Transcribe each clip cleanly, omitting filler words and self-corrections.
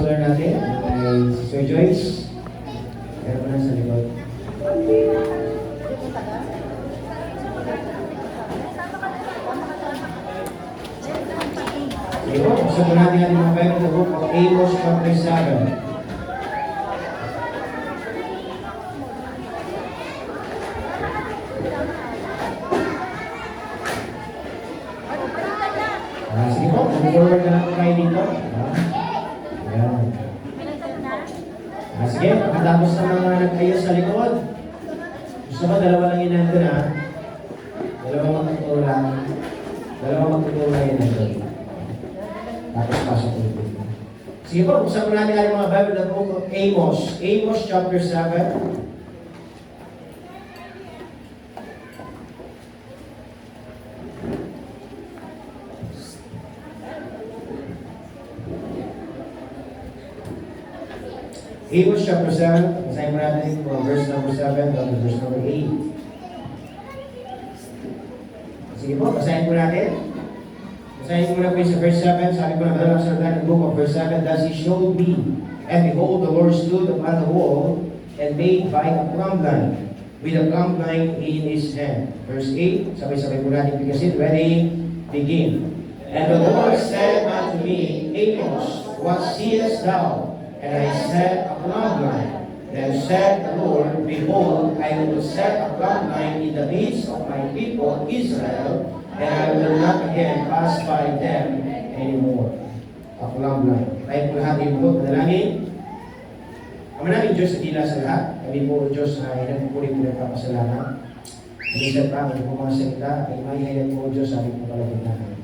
scholar natin ay si Sir Joyce. Meron mo na sa likod. Sige po, buksan po natin ating mga Bible sa book of Amos chapter 7. Sige po, forward na lang po kayo dito. Ayan. Sige, pagkatapos na mga nagkayos sa likod. Gusto ko, dalawa lang yun nandun ha. Dalawang magtutulong yun nandun. Tapos pasok ko dito. Sige po, buksan po natin ang mga Bible na book of Amos. Amos chapter 7. Amos chapter 7, basahin mo natin from verse number 7 to verse number 8. Sige po, basahin po natin. Basahin mo na po sa verse 7. Sabi ko na madalang sa the book of verse 7, thus he showed me, and behold, the Lord stood upon the wall, and made by a plumb line, with a plumb line in his hand. Verse 8, sabay-sabay po natin bigkasin. Ready, begin. And the Lord said unto me, Amos, what seest thou? And I said, a plumb line. Then said the Lord, behold, I will set a plumb line in the midst of my people Israel, and I will not again pass by them anymore. A plumb line. Tayo po lahat yung bukod, manalangin. Ama namin Diyos sa tila sa lahat. Kami po Diyos na inagpupuri po ng kapasalanan. Minsan pa, kami po mga salita, ay mahihayan po Diyos sa aming pagkalagitan.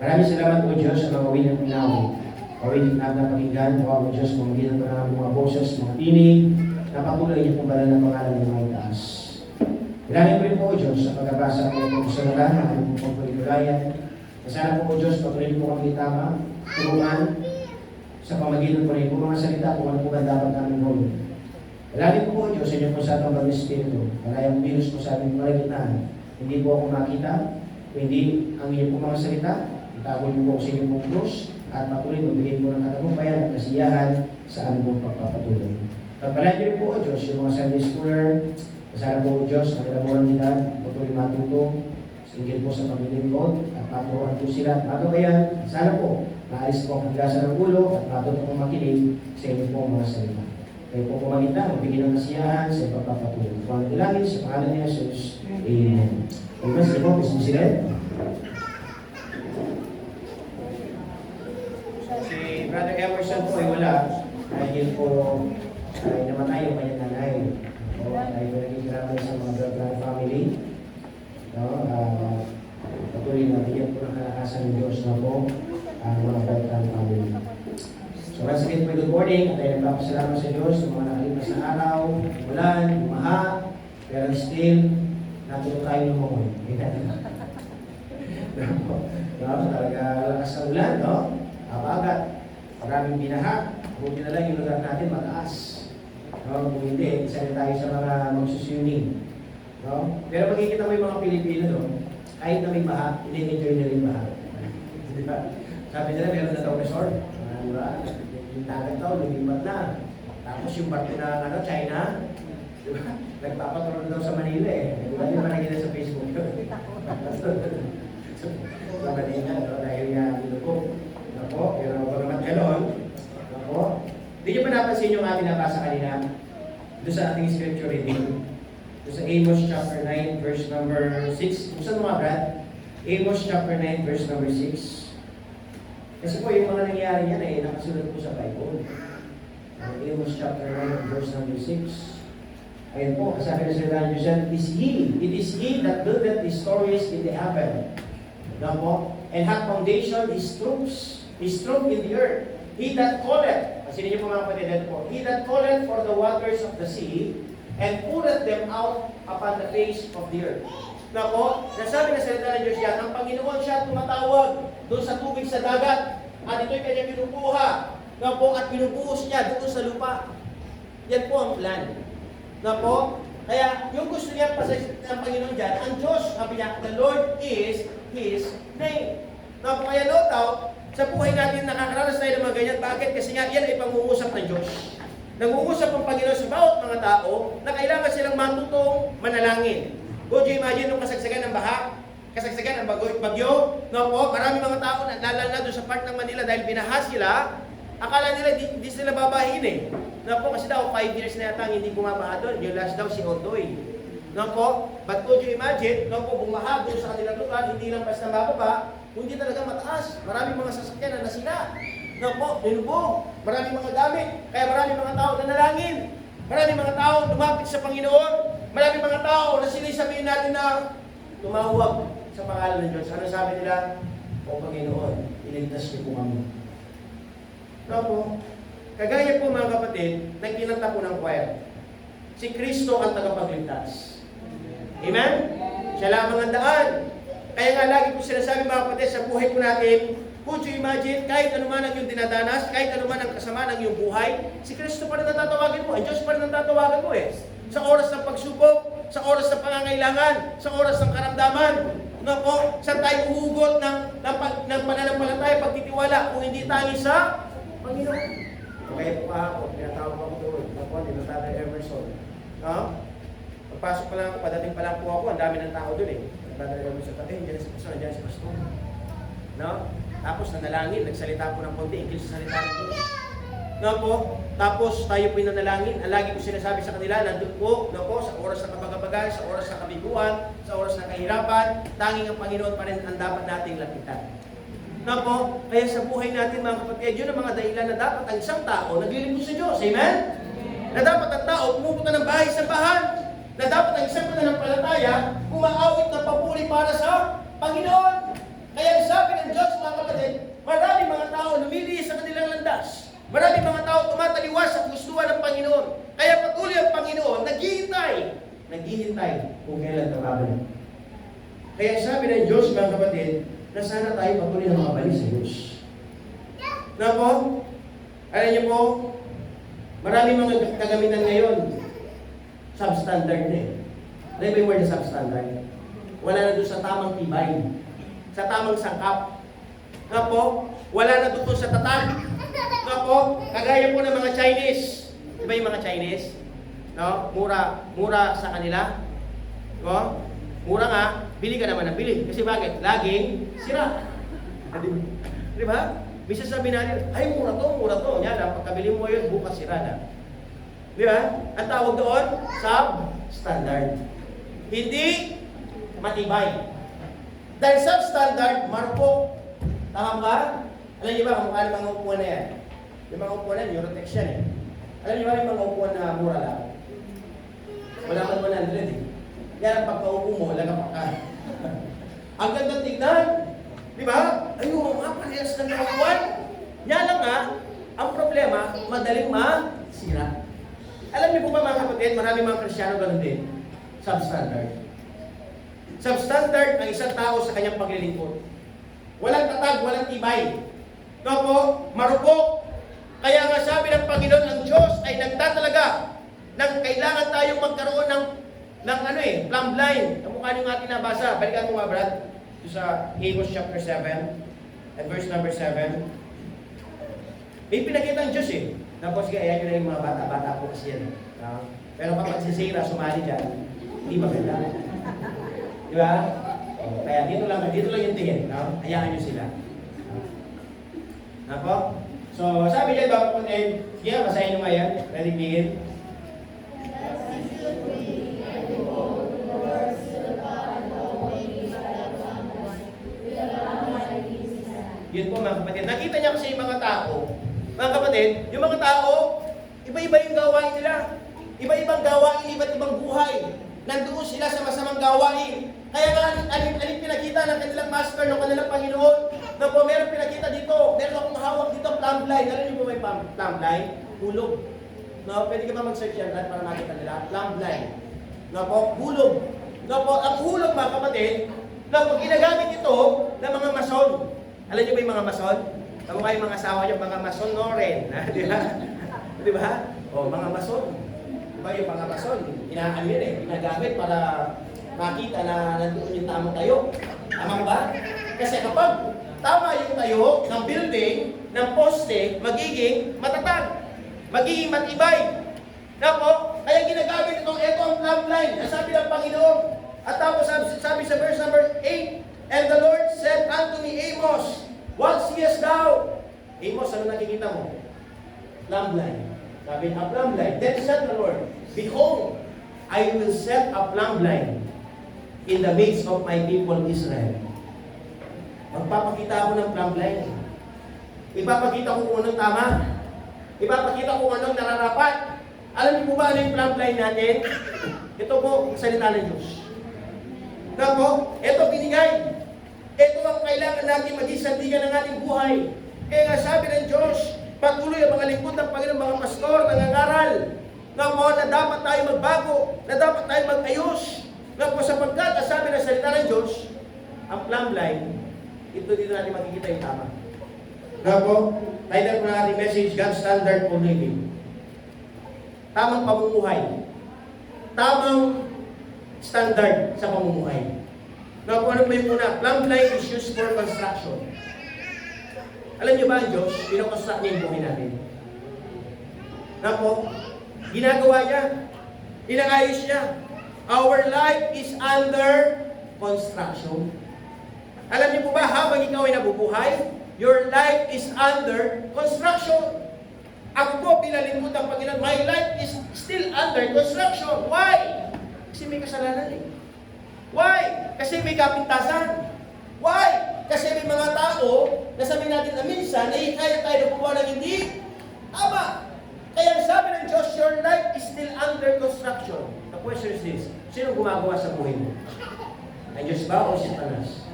Maraming salamat po Diyos sa mga winang pinawi. Kawilit na napakinggan, kawa mo Diyos, mamagitan pa ng mga boses, mga tinig, na patuloy niyo kung banal na pangalan ng mga itaas. Ilangin ko rin po, Diyos, sa pag-abasa ng mga kasalanan, ang aming pagpapagulayan. Sana po, Diyos, patuloy po kami tama, tulungan, sa pamagitan po rin po mga salita, kung ano po ba dapat namin gawin. Ilangin ko po, Diyos, sa inyo po sa atong pag-espiritu, kalayang bilos po sa aming palagitan. Hindi po ako makita, hindi ang inyo po mga salita, itago niyo po sa inyong krus, at patuloy magbigay mo ng katagumpayan at kasiyahan sa aming pong pagpapatuloy. Pagpalain niyo po, O Diyos, yung mga Sunday schooler, kasama po, O Diyos, ang kalamuhan nila, patuloy matuto, singgil po sa paglilingkod, at patuloy po sila at magabayan. Sana po, maalis po ang kaglasan ng ulo at matuto pong makinig sa inyo po mga salita. Kayo po kumagita, magbigay ng kasiyahan sa pagpapatuloy. Kung ang nilangin sa pangalan ni Jesus, Amen. Amen. Sige po, Mr. President. Brother Emerson po ay wala dahil po ay namatay yung kanyang nanay. So, ay nagigiraman sa mga bloodline family. No? Patuloy na bigyan po ng kalakasan ng Diyos na po ang mga bloodline family. So once again po, good morning. At ay nagpapasalamat sa Diyos sa mga nakalipas na araw, ulan, umaha, pero still, natuto tayo ng mga no? Talaga lakas sa ulan, no? Abagat. Maraming binaha, buti na lang yung lugar natin mataas. No? Kung hindi, isa tayo sa mga magsuswimming. No? Pero makikita mo yung mga Pilipino, no? Kahit na may baha, ini-enjoy nila yung baha. Diba? Sabi nila, meron na daw resort. Diba? Yung dagat daw, lumipat na. Tapos yung barko na China, diba? Nagpapatulog daw sa Manila eh. Diba? Yung mga nakita sa Facebook. Sa Manila, no? Dahil nga, binukog. Ako, pero ako naman gano'n. Ako. Hindi nyo pa napansin yung ating nabasa kanina? Doon sa ating scripture reading. Doon sa Amos chapter 9, verse number 6. Kung saan mga Brad? Amos chapter 9, verse number 6. Kasi po yung mga nangyari yan ay nakasunod po sa Bible. Amos chapter 9, verse number 6. Ayun po, sabi na sa Daniel, it is he that buildeth the stories in the heaven. Now po, and hath foundation his troops. His throne in the earth. He that calleth, kasi ninyo po mga kapatid po, he that calleth for the waters of the sea, and poureth them out upon the face of the earth. Na po, nasabi na salita ng Diyos yan, ang Panginoon siya tumatawag doon sa tubig sa dagat, at ito'y kanya binubuha, na po, at binubuhos niya doon sa lupa. Yan po ang plan. Na po, kaya yung gusto niya pasasin ng Panginoon dyan, ang Diyos, sabi niya, the Lord is His name. Na po, kaya note out, Sa buhay natin, nakakaranas tayo ng mga ganyan. Bakit? Kasi nga, yan ay pangungusap ng Diyos. Nangungusap ang Panginoon sa bawat mga tao na kailangan silang matutong manalangin. Would you imagine nung kasagsagan ng baha? Kasagsagan ng bagyo? No po, marami mga tao na lalo na doon sa part ng Manila dahil binaha sila. Akala nila di sila babahin eh. No po, kasi daw 5 years na yata hindi bumabaha doon. Yung last daw si Otoy. No po, but could you imagine, no po, bumaha doon sa kanilang lugar, hindi lang basta mababa, kundi talaga mataas. Maraming mga sasakyan na nasira. No po, dinubog. Maraming mga gamit. Kaya maraming mga tao nanalangin. Maraming mga tao lumapit sa Panginoon. Maraming mga tao na sila sabihin natin na tumawag sa pangalan ng Diyos. Ano sabi nila? O Panginoon, iligtas niyo po kami. No po, kagaya po mga kapatid, nagkinanta po ng choir. Si Kristo ang tagapagligtas. Amen? Siya lamang ang daan. Kaya nga lagi po sinasabi mga kapatid sa buhay po natin, could you imagine, kahit anuman ang iyong dinadanas, kahit anuman ang kasama ng iyong buhay, si Kristo pa rin natatawagin mo, ang Diyos pa rin natatawagin mo eh. Sa oras ng pagsubok, sa oras ng pangangailangan, sa oras ng karamdaman, no po, saan tayo uhugot ng pananampalataya, pagtitiwala, kung hindi tangi sa Panginoon. Okay po ako, pinatawag ako doon, no po, dito Tatay Emerson. No? Pagpasok pa lang ako, padating pa lang po ako, ang dami ng tao doon eh. Tatay Emerson, diyan si Pastor, diyan si Pastor. No? Tapos nanalangin, nagsalita po ng konti, English sa salita ng Diyos. No po? Tapos tayo po nanalangin. Ang lagi ko sinasabi sa kanila, nandun po, no po, sa oras ng kabagabagan, sa oras ng kabiguan, sa oras ng kahirapan, tanging ang Panginoon pa rin ang dapat nating lapitan. No po? Kaya sa buhay natin mga kapatid, yun ang mga dahilan na dapat ang isang tao naglilingkod sa Diyos. Amen? Na dapat ang tao pumupunta ng bahay sa bahan. Na dapat ang isang pananampalataya umaawit ng papuri para sa Panginoon. Kaya sabi ng Diyos mga kapatid, maraming mga tao lumili sa kanilang landas. Maraming mga tao tumataliwas sa gustuhan ng Panginoon. Kaya patuloy ang Panginoon, naghihintay kung kailan tababalik. Kaya sabi ng Diyos mga kapatid, na sana tayo patuloy na makabalik sa Diyos. Na po, alam niyo po, maraming mga kagamitan ngayon, substandard na eh. Ano ba yung word na substandard? Wala na doon sa tamang tibay, sa tamang sangkap. Na po, wala na doon sa tatag. Na po, kagaya po ng mga Chinese. Diba yung mga Chinese? No? Mura sa kanila. No? Mura nga, bili ka naman ng bili. Kasi bakit? Laging sira. Di ba? Bisa sabi natin, ay mura to. Yan lang, pagkabili mo yun, bukas sira na. Di ba? Ang tawag doon, substandard. Hindi matibay. Dahil substandard, marupok. Tama ba? Alam niyo ba kung ano mga upuan na yan? Yung mga upuan na yan, Eurotex yan eh. Alam niyo ba yung mga upuan na mura lang? Wala man 100 eh. Yan ang pagkaupo mo, lagap ka. Ang ganda tignan. Di ba? Ayun, mga parehas na ng upuan. Yan lang nga, ang problema, madaling masira. Alam niyo po ba mga kapatid, marami mga Kristyano ganun din. Substandard. Substandard ang isang tao sa kanyang paglilingkod. Walang tatag, walang tibay. No po, marupok. Kaya nga sabi ng Panginoon, ang Diyos ay nagtatalaga ng kailangan tayong magkaroon ng plumb line. Kamukha nyo nga tinabasa. Balikan mo nga, Brad. Ito sa Amos chapter 7 and verse number 7. May pinakita ang Diyos eh. Tapos sige, ayan nyo na yung mga bata-bata po kasi yan. Pero kapag si Sarah sumali dyan, hindi maganda. Di ba? Kaya dito lang yung tingin. No? Hayaan nyo sila. Po? So, sabi niya, Bapak Putin, sige, basahin nyo nga yan. Ready, begin? Yun po mga kapatid. Nakita niya kasi yung mga tao. Mga kapatid, yung mga tao, iba-iba yung gawain nila. Iba-ibang gawain, iba't ibang buhay. Nandoon sila sa masamang gawain. Kaya nga, alin pinakita ng kanilang master, ng kanilang Panginoon, na po, meron pinakita dito, meron akong hawak dito, plumb line. Alam niyo po may plumb line? Hulog. No, pwede ka ba mag-search yan para makita nila? Plumb line. No po, hulog. No po, ang hulog mga kapatid, no po, ginagamit ito ng mga mason. Alam niyo ba yung mga mason? Kamukha yung mga asawa niyo, mga mason no rin. Di ba? Di ba? O, mga mason. Diba yung mga mason? Inaano yun eh, ginagamit para makita na nandoon yung tamang tayo. Tama ba? Kasi kapag tama yung tayo ng building, ng poste, magiging matatag. Magiging matibay. Na po, kaya ginagamit ito ang plumb line. Ang sabi ng Panginoon. At tapos sabi sa verse number 8, "And the Lord said unto me, Amos, what seest thou?" Amos, ano nakikita mo? Plumb line. Sabi, a plumb line. Then said the Lord, "Behold, I will set a plumb line in the midst of my people Israel." Magpapakita ako ng plumb line. Ipapakita ko kung anong tama. Ipapakita ko kung anong nararapat. Alam niyo po ba ano yung plumb line natin? Ito po, salita ng Diyos. Na po, ito binigay. Ito ang kailangan natin maging sandigan ng ating buhay. Kaya nga sabi ng Diyos, patuloy ang mga lingkod ng Panginoon, mga pastor, nangangaral, na po na dapat tayo magbago, na dapat tayo mag-ayos. Na po sapagkat, sabi ng salita ng Diyos, ang plumb line, ito dito natin makikita yung tama. Na po, title po ng ating message, God's Standard for Living. Tamang pamumuhay. Tamang standard sa pamumuhay. Na po, ano po yung una? Plumb line is used for construction. Alam niyo ba ang Diyos, pinoconstruct niya yung buhay natin. Na po, ginagawa niya, inaayos niya. Our life is under construction. Alam niyo po ba, habang ikaw ay nabubuhay, your life is under construction. Ako po, pinalingkod ng Panginoon, my life is still under construction. Why? Kasi may kasalanan eh. Why? Kasi may kapintasan. Why? Kasi may mga tao na sabihin natin na minsan, kaya tayo gumawa ng hindi tama. Kaya sabi ng Diyos, your life is still under construction. The question is this, sino gumagawa sa buhay mo? Ang Diyos ba o si Satanas?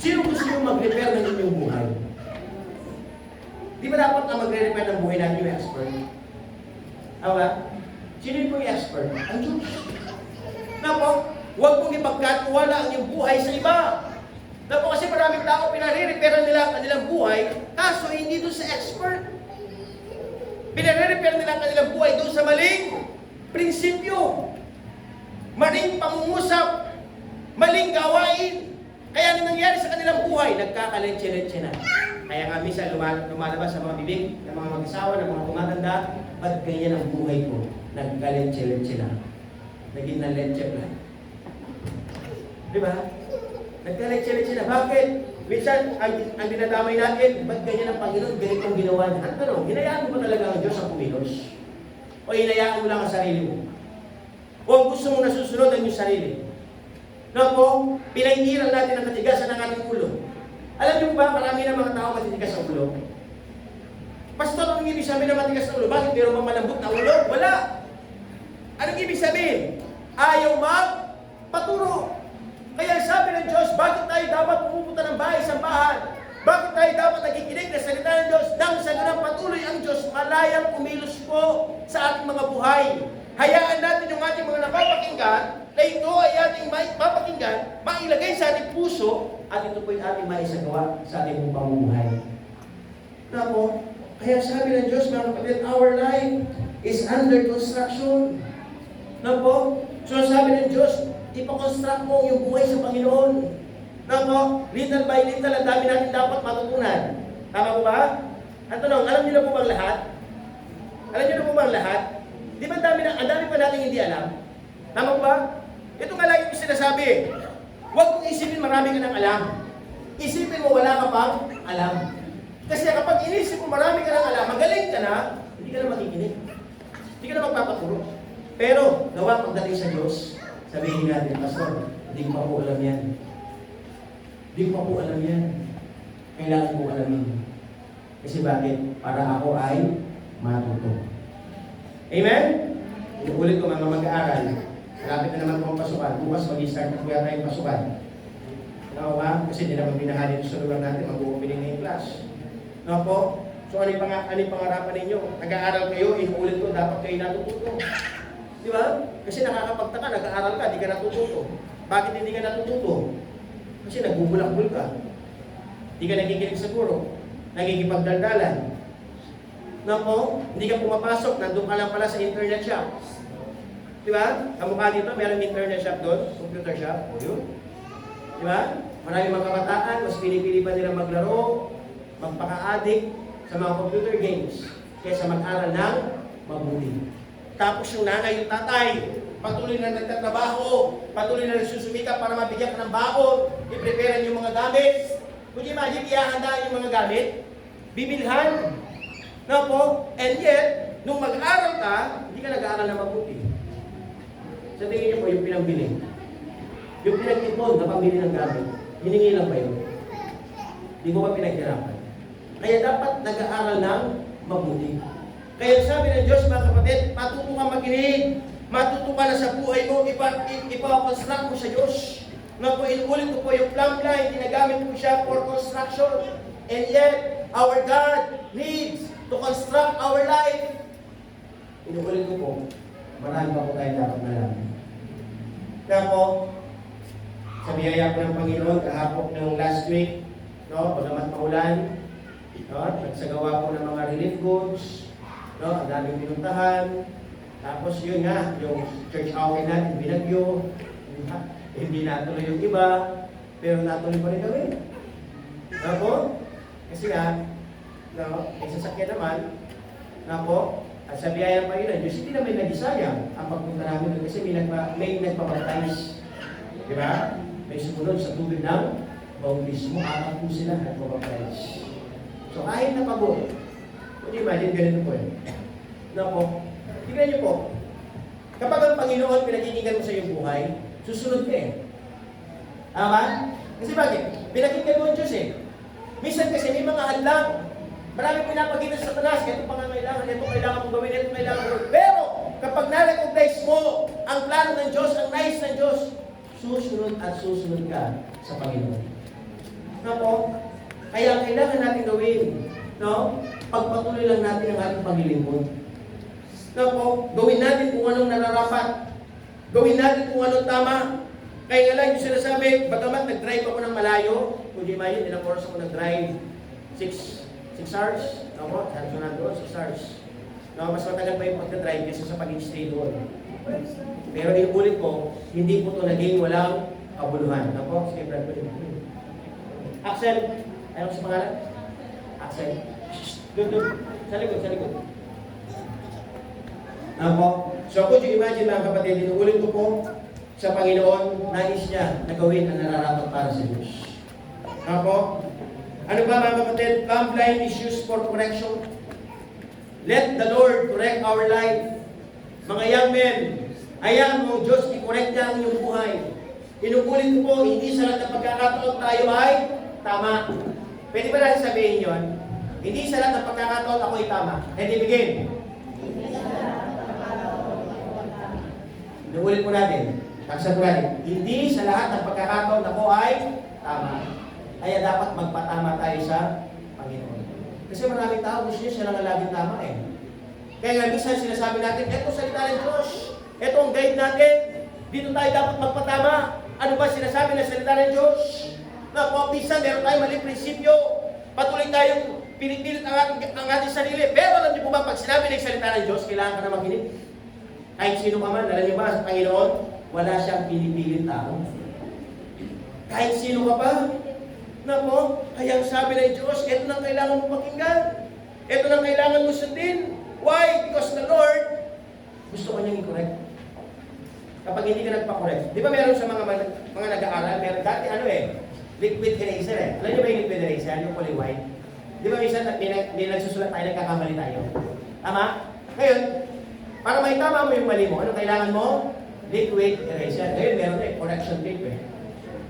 Sino gusto yung mag-repair ng inyong buhay? Di ba dapat na magre-repair ng buhay natin yung expert? Awa? Sino yung expert? Ang Diyos. Na po, huwag mong ipagkatiwala ang iyong buhay sa iba. Na po kasi maraming tao pinare-repair nila ang kanilang buhay, kaso hindi doon sa expert. Pinare-repair nila ang kanilang buhay doon sa maling prinsipyo. Maling pangungusap. Maling gawain. Kaya ano nangyari sa kanilang buhay? Nagkakalensye-lensye na. Kaya nga minsan lumalabas sa mga bibig ng mga mag-asawa, ng mga tumatanda, ba't ganyan ang buhay ko? Nagkalensye-lensye na. Naging na-lensye plan. Di ba? Nagkalensye-lensye na. Bakit? Minsan, ang dinadamay natin, ba't ganyan ang Panginoon? Ganitong ginawa niya. Ano tanong? Hinayaan mo ba talaga ang Diyos ang kumilos? O hinayaan mo lang ang sarili mo? O ang gusto mong nasusunod ang iyong sarili? No po, pinahihiran natin ang katigasan ng ating ulo. Alam niyo ba, marami ng mga tao matitigas ang ulo? Pastor, anong ibig sabihin ng matigas ang ulo? Bakit meron bang malambot na ulo? Wala! Anong ibig sabihin? Ayaw magpaturo. Kaya sabi ng Diyos, bakit tayo dapat pumupunta ng bahay sa bahan? Bakit tayo dapat nakikinig na salita ng Diyos? Nang sa ganang patuloy ang Diyos, malayang kumilos po sa ating mga buhay. Hayaan natin yung ating mga napapakinggan, na ito ay ating mapakinggan, mailagay sa ating puso, at ito po yung ating maisagawa sa ating pamumuhay. Na po, kaya sabi ng Diyos, mga kapatid, our life is under construction. Na po, so sabi ng Diyos, ipakonstruct mo yung buhay sa Panginoon. Na po, little by little, ang dami natin dapat matutunan. Tama po ba? At tanong, alam niyo na po bang lahat? Alam niyo na po bang lahat? Di ba ang dami pa natin hindi alam? Tama po ba? Ito nga lagi yung sinasabi. Huwag mong isipin marami ka ng alam. Isipin mo wala ka pang alam. Kasi kapag inisip mo marami ka ng alam, magaling ka na, hindi ka na makikinig. Hindi ka na magpapaturo. Pero, nawa pagdating sa Diyos, sabihin natin, Pastor, hindi ko pa po alam yan. Hindi ko pa po alam yan. Kailangan ko alamin. Kasi bakit? Para ako ay matuto. Amen? Inuulit ko mga mag-aaral. Malapit na naman po ang pasukan. Bukas mag-start na po yata yung pasukan. Ano ba? Kasi hindi naman binahali sa lugar natin. Mag-opening na yung class. Ano po? So ano yung pangarapan ninyo? Nag-aaral kayo, inuulit ko, dapat kayo natututo. Di ba? Kasi nakakapagtaka, nag-aaral ka, di ka natututo. Bakit hindi ka natututo? Kasi nagbubulakbul ka. Di ka nakikinig sa guro. Nagigipagdaldalan. Na po, hindi ka pumapasok, nandun ka lang pala sa internet shop. Di ba? Kamukha dito, mayroong internet shop doon, computer shop. O yun. Di ba? Maraming mga kabataan, mas pinipili pa nila maglaro, magpaka-addict sa mga computer games kaysa mag-aral ng mabuti. Tapos yung nanay, yung tatay, patuloy na nagtatrabaho, patuloy na nagsusumika para mabigyan ka ng baon, i-prepare yung mga gamit. Could you imagine, ihahandaan yung mga gamit? Bibilhan. No po? And yet, nung mag-aral ka, hindi ka nag-aaral na mabuti. Sa tingin niyo po, yung pinambili. Yung pinag-ipon na pambili ng gamit, hiningi lang ba yun? Hindi mo ba pinaghirapan? Kaya dapat nag-aaral ng mabuti. Kaya sabi ng Diyos, mga kapatid, matuto ka makinig, matuto ka na sa buhay mo, ipa-construct mo sa Diyos. Nga po, inuulit ko po yung plumb line, ginagamit ko siya for construction. And yet, our God needs to construct our life. Inuulit ko po, marami pa po tayo dapat malaman. Kaya po, sa biyaya po ng Panginoon, kahapon ng last week, no, pagamat maulan, no, nagsagawa po ng mga relief goods, no, ang daming pinuntahan, tapos yun nga, yung church outing natin, binagyo, hindi natuloy yung iba, pero natuloy pa rin kami. No po? Kasi nga, no, may sasakyan naman, no po, at sa biyaya ng Panginoon, Diyos, hindi naman nag-isayang ang pagpunta namin doon kasi may nagpapapatize. Di ba? May sumunod sa tubig ng bautismo, apat po sila nagpapapatize. So kahit na pagod, kung imagine, ganito po eh. No po? Tignan niyo po, kapag ang Panginoon pinakikinggan mo sa iyong buhay, susunod ka eh. Tama? Kasi bakit? Pinakinggan mo ang Diyos eh. Minsan kasi may mga hadlang. Maraming pinapagitan sa Satanas, ito pangangailangan, ito kailangan mong gawin, ito kailangan mong gawin. Pero, kapag na-recognize mo ang plano ng Diyos, ang nais ng Diyos, susunod at susunod ka sa Panginoon. No po? Kaya kailangan natin gawin, no? Pagpatuloy lang natin ang ating paglilingkod. No po? Gawin natin kung anong nararapat. Gawin natin kung anong tama. Kaya nga lang yung sinasabi, bagamat nag-drive ako ng malayo, kung di ba yun, ilang oras ako nag-drive, 6 hours, no? Sabi ko na doon, 6 hours. No, mas matagal pa yung pagka-drive kaysa sa pag-stay doon. Pero inuulit ko, hindi po ito naging walang kabuluhan. No po? Sige, Brad, pwede mo. Axel, ayaw sa pangalan? Axel. Doon. Sa likod, sa likod. No po? So, could you imagine mga kapatid, inuulit ko po, sa Panginoon, nais niya na gawin ang nararapat para sa Diyos. No po? Ano ba mga kapatid? Plumb line is used for correction. Let the Lord correct our life. Mga young men, hayaan mo Diyos i-correct niya ang iyong buhay. Inuulit ko po, hindi sa lahat ng pagkakataon tayo ay tama. Pwede ba natin sabihin yon? Hindi sa lahat ng pagkakataon ako ay tama. And begin. Inuulit po natin. Taksan po natin. Hindi sa lahat ng pagkakataon ako ay tama. Kaya dapat magpatama tayo sa Panginoon. Kasi maraming tao gusto niya siya lang laging tama eh. Kaya nga minsan sinasabi natin, eto salita ng Diyos. Eto ang guide natin. Dito tayo dapat magpatama. Ano ba sinasabi ng salita ng Diyos? Na po, minsan meron tayong maling prinsipyo. Patuloy tayong pinipilit ang ating sarili. Pero alam niyo po ba, pag sinabi ng salita ng Diyos, kailangan ka na makinig. Kahit sino ka man, alam niyo ba, sa Panginoon, wala siyang pinipilit tao. Kahit sino ka pa, na po, kaya ang sabi ng Diyos, ito nang kailangan mo pakinggan. Ito nang kailangan mo sundin. Why? Because the Lord, gusto ko niyang i-correct. Kapag hindi ka nagpa-correct. Di ba meron sa mga nag-aaral, meron dati liquid eraser eh. Alam niyo ba yung liquid eraser? Yung kulay white? Di ba minsan may nagsusulat tayo, nagkakamali tayo? Tama? Ngayon, para may tama mo yung mali mo, anong kailangan mo? Liquid eraser. Ngayon meron correction tape eh.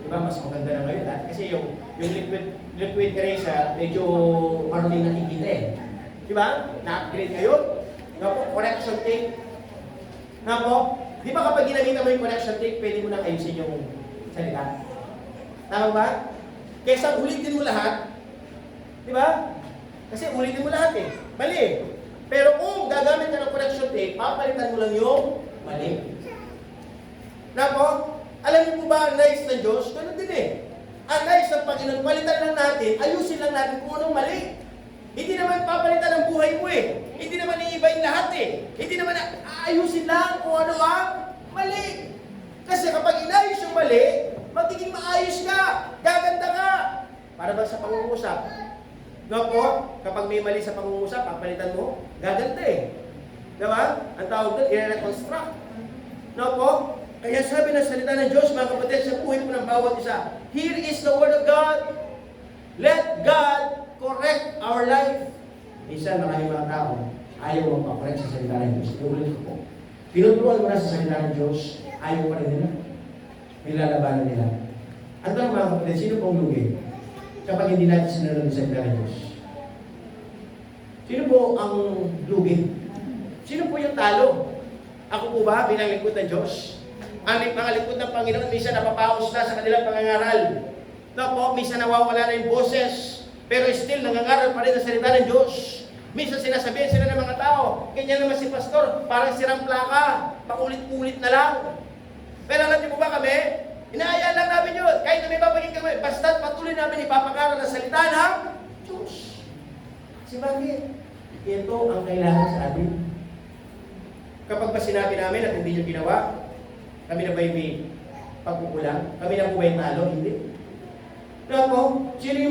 Diba, mas maganda na ngayon kasi yung liquid eraser, medyo maraming nakikita eh. Diba? Na-upgrade ngayon. Nga po, correction tape. Nga po, di ba kapag ginamita mo yung correction tape, pwede mo na ayusin yung salita? Tama ba? Kesa ulitin mo lahat, di ba? Kasi ulitin mo lahat eh. Mali eh. Pero kung gagamit ka ng correction tape, papalitan mo lang yung mali. Na po, alam niyo po ba ang nais ng Diyos? Ganun din eh. Ang nais ng Panginoon, palitan lang natin, ayusin lang natin kung anong mali. Hindi naman papalitan ang buhay mo eh. Hindi naman iibayin lahat eh. Hindi naman aayusin lang kung ano ang mali. Kasi kapag inayos yung mali, magiging maayos ka, gaganda ka. Para ba sa pangungusap? No po, kapag may mali sa pangungusap, papalitan mo, gaganda eh. Diba? Ang tawag doon, i-reconstruct. No po? Kaya sabi ng salita ng Diyos, mga kapatid, sa buhay po ng bawat isa, here is the Word of God. Let God correct our life. Minsan, maraming mga tao, ayaw magpakorek sa salita ng Diyos. Iulit ko po. Tinuturuan mo na sa salita ng Diyos, ayaw pa rin nila. Nilalabanan nila. At ang mga kapatid, sino pong lugi kapag hindi natin sinunod sa salita ng Diyos? Sino po ang lugi? Sino po yung talo? Ako po ba bilang lingkod ng Diyos? Ang mga lingkod ng Panginoon, minsan napapaos na sa kanilang pangangaral. No po, minsan nawawala na yung boses, pero still nangangaral pa rin ang salita ng Diyos. Minsan sinasabihan sila ng mga tao, ganyan naman si pastor, parang sirang plaka, paulit-ulit na lang. Pero alam niyo po ba kami, inaayaan lang namin yun, kahit na may babagin kami, basta patuloy namin ipapakaral ang salita ng Diyos. Kasi bakit? Ito ang kailangan sa atin. Kapag pa sinabi namin at hindi nyo ginawa, kami na ba yung may pagkukulang? Kami na po ba yung talo? Hindi. Kaya po, sino yung